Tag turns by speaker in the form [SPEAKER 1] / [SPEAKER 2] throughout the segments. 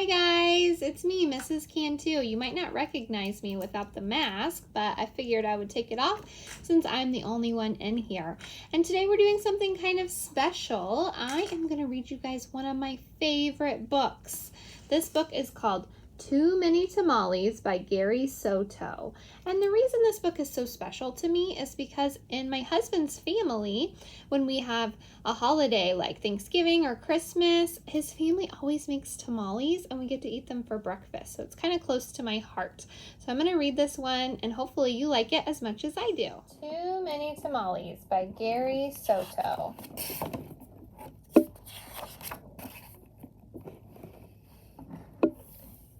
[SPEAKER 1] Hi guys, it's me, Mrs. Cantu. You might not recognize me without the mask, but I figured I would take it off since I'm the only one in here. And today we're doing something kind of special. I am going to read you guys one of my favorite books. This book is called Too Many Tamales by Soto. And the reason this book is so special to me is because in my husband's family, when we have a holiday like Thanksgiving or Christmas, his family always makes tamales and we get to eat them for breakfast. So it's kind of close to my heart. So I'm going to read this one and hopefully you like it as much as I do. Too Many Tamales by Soto.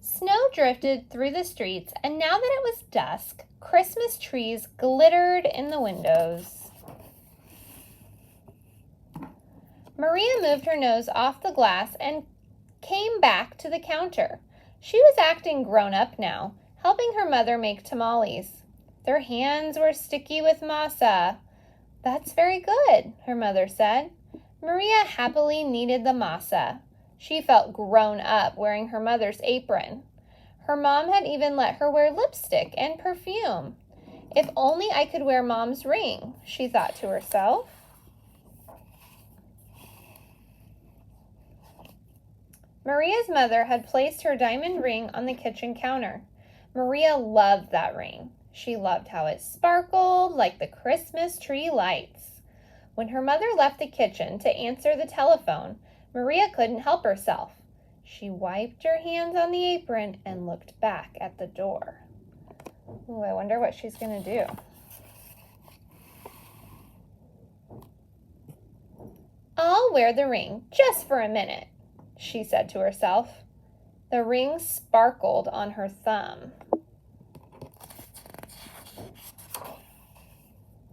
[SPEAKER 1] Snow drifted through the streets, and now that it was dusk, Christmas trees glittered in the windows. Maria moved her nose off the glass and came back to the counter. She was acting grown-up now, helping her mother make tamales. Their hands were sticky with masa. "That's very good," her mother said. Maria happily kneaded the masa. She felt grown up wearing her mother's apron. Her mom had even let her wear lipstick and perfume. If only I could wear Mom's ring, she thought to herself. Maria's mother had placed her diamond ring on the kitchen counter. Maria loved that ring. She loved how it sparkled like the Christmas tree lights. When her mother left the kitchen to answer the telephone, Maria couldn't help herself. She wiped her hands on the apron and looked back at the door. Ooh, I wonder what she's going to do. "I'll wear the ring just for a minute," she said to herself. The ring sparkled on her thumb.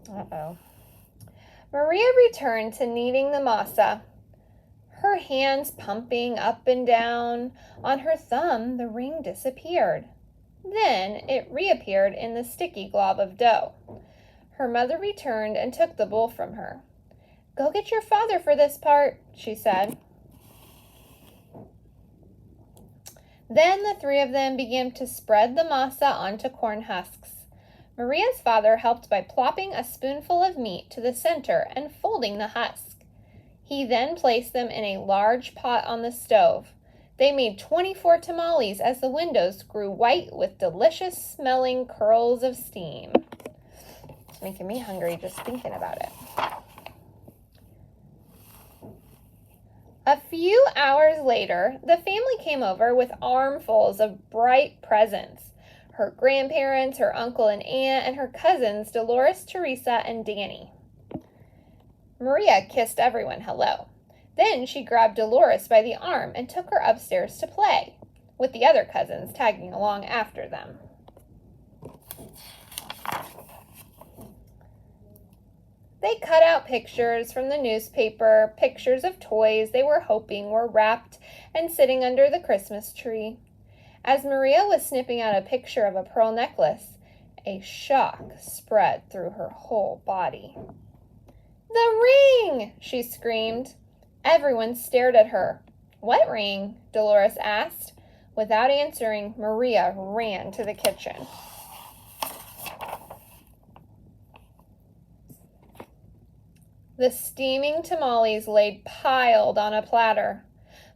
[SPEAKER 1] Uh-oh. Maria returned to kneading the masa, her hands pumping up and down. On her thumb, the ring disappeared. Then it reappeared in the sticky glob of dough. Her mother returned and took the bowl from her. "Go get your father for this part," she said. Then the three of them began to spread the masa onto corn husks. Maria's father helped by plopping a spoonful of meat to the center and folding the husk. He then placed them in a large pot on the stove. They made 24 tamales as the windows grew white with delicious-smelling curls of steam. It's making me hungry just thinking about it. A few hours later, the family came over with armfuls of bright presents. Her grandparents, her uncle and aunt, and her cousins, Dolores, Teresa, and Danny. Maria kissed everyone hello. Then she grabbed Dolores by the arm and took her upstairs to play, with the other cousins tagging along after them. They cut out pictures from the newspaper, pictures of toys they were hoping were wrapped and sitting under the Christmas tree. As Maria was snipping out a picture of a pearl necklace, a shock spread through her whole body. "The ring!" she screamed. Everyone stared at her. "What ring?" Dolores asked. Without answering, Maria ran to the kitchen. The steaming tamales lay piled on a platter.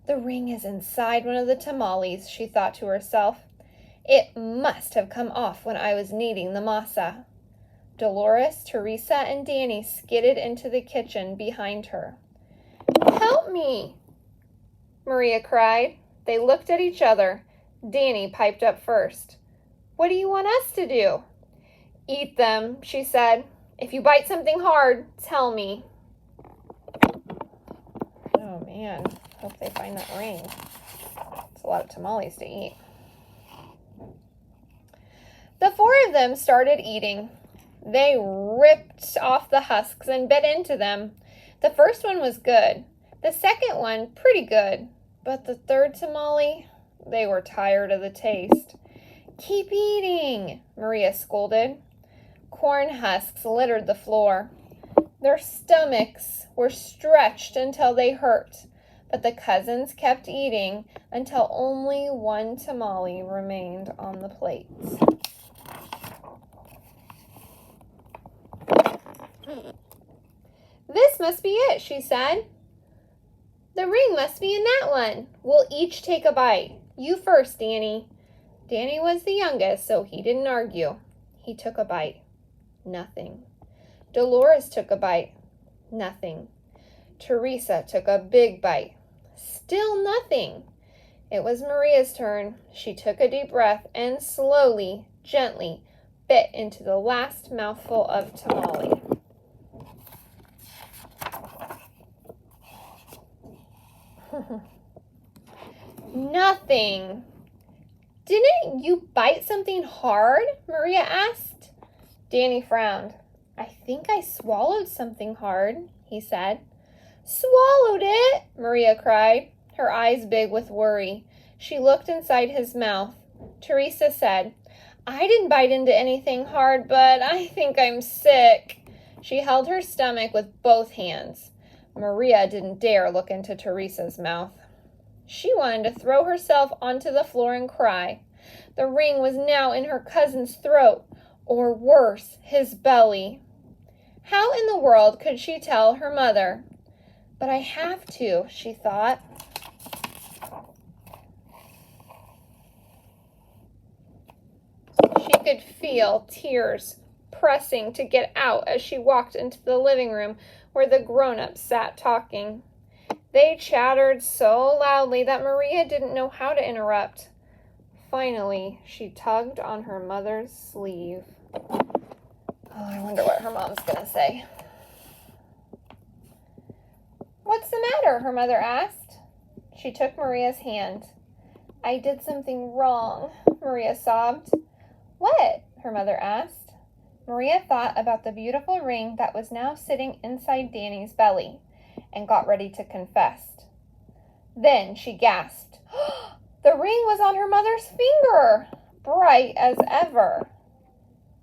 [SPEAKER 1] "The ring is inside one of the tamales," she thought to herself. "It must have come off when I was kneading the masa." Dolores, Teresa, and Danny skidded into the kitchen behind her. "Help me!" Maria cried. They looked at each other. Danny piped up first. "What do you want us to do?" "Eat them," she said. "If you bite something hard, tell me." Oh man, hope they find that ring. It's a lot of tamales to eat. The four of them started eating. They ripped off the husks and bit into them. The first one was good. The second one, pretty good. But the third tamale, they were tired of the taste. "Keep eating," Maria scolded. Corn husks littered the floor. Their stomachs were stretched until they hurt, But the cousins kept eating until only one tamale remained on the plates. "This must be it," she said. "The ring must be in that one. We'll each take a bite. You first, Danny." Danny was the youngest, so he didn't argue. He took a bite. Nothing. Dolores took a bite. Nothing. Teresa took a big bite. Still nothing. It was Maria's turn. She took a deep breath and slowly, gently, bit into the last mouthful of tamale. Nothing. "Didn't you bite something hard?" Maria asked. Danny frowned. "I think I swallowed something hard," he said. "Swallowed it?" Maria cried, her eyes big with worry. She looked inside his mouth. Teresa said, "I didn't bite into anything hard, but I think I'm sick." She held her stomach with both hands. Maria didn't dare look into Teresa's mouth. She wanted to throw herself onto the floor and cry. The ring was now in her cousin's throat, or worse, his belly. How in the world could she tell her mother? "But I have to," she thought. She could feel tears pressing to get out as she walked into the living room where the grown-ups sat talking. They chattered so loudly that Maria didn't know how to interrupt. Finally, she tugged on her mother's sleeve. Oh, I wonder what her mom's gonna say. "What's the matter?" her mother asked. She took Maria's hand. "I did something wrong," Maria sobbed. "What?" her mother asked. Maria thought about the beautiful ring that was now sitting inside Danny's belly and got ready to confess. Then she gasped. The ring was on her mother's finger, bright as ever.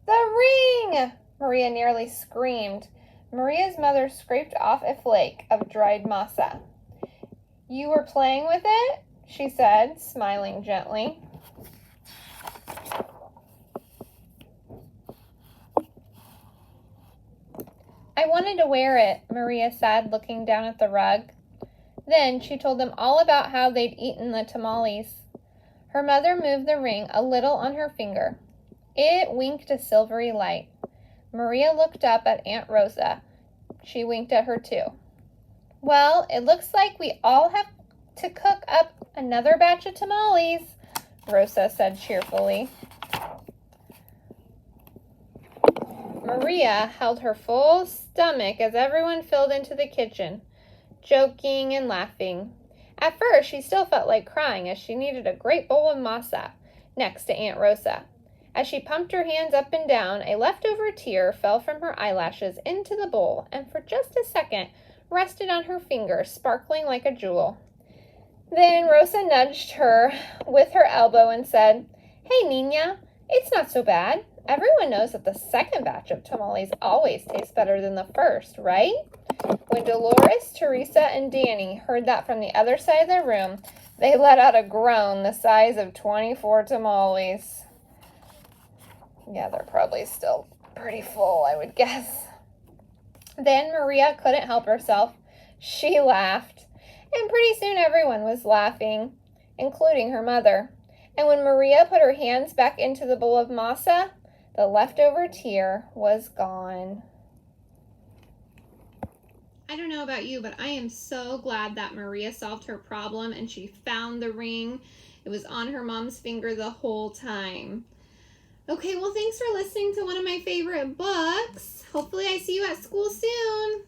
[SPEAKER 1] "The ring!" Maria nearly screamed. Maria's mother scraped off a flake of dried masa. "You were playing with it?" she said, smiling gently. "I wanted to wear it," Maria said, looking down at the rug. Then she told them all about how they'd eaten the tamales. Her mother moved the ring a little on her finger. It winked a silvery light. Maria looked up at Aunt Rosa. She winked at her too. "Well, it looks like we all have to cook up another batch of tamales," Rosa said cheerfully. Maria held her full stomach as everyone filled into the kitchen, joking and laughing. At first, she still felt like crying as she needed a great bowl of masa next to Aunt Rosa. As she pumped her hands up and down, a leftover tear fell from her eyelashes into the bowl and for just a second rested on her finger, sparkling like a jewel. Then Rosa nudged her with her elbow and said, "Hey, Nina, it's not so bad. Everyone knows that the second batch of tamales always tastes better than the first, right?" When Dolores, Teresa, and Danny heard that from the other side of the room, they let out a groan the size of 24 tamales. Yeah, they're probably still pretty full, I would guess. Then Maria couldn't help herself. She laughed. And pretty soon everyone was laughing, including her mother. And when Maria put her hands back into the bowl of masa, the leftover tear was gone. I don't know about you, but I am so glad that Maria solved her problem and she found the ring. It was on her mom's finger the whole time. Okay, well, thanks for listening to one of my favorite books. Hopefully I see you at school soon.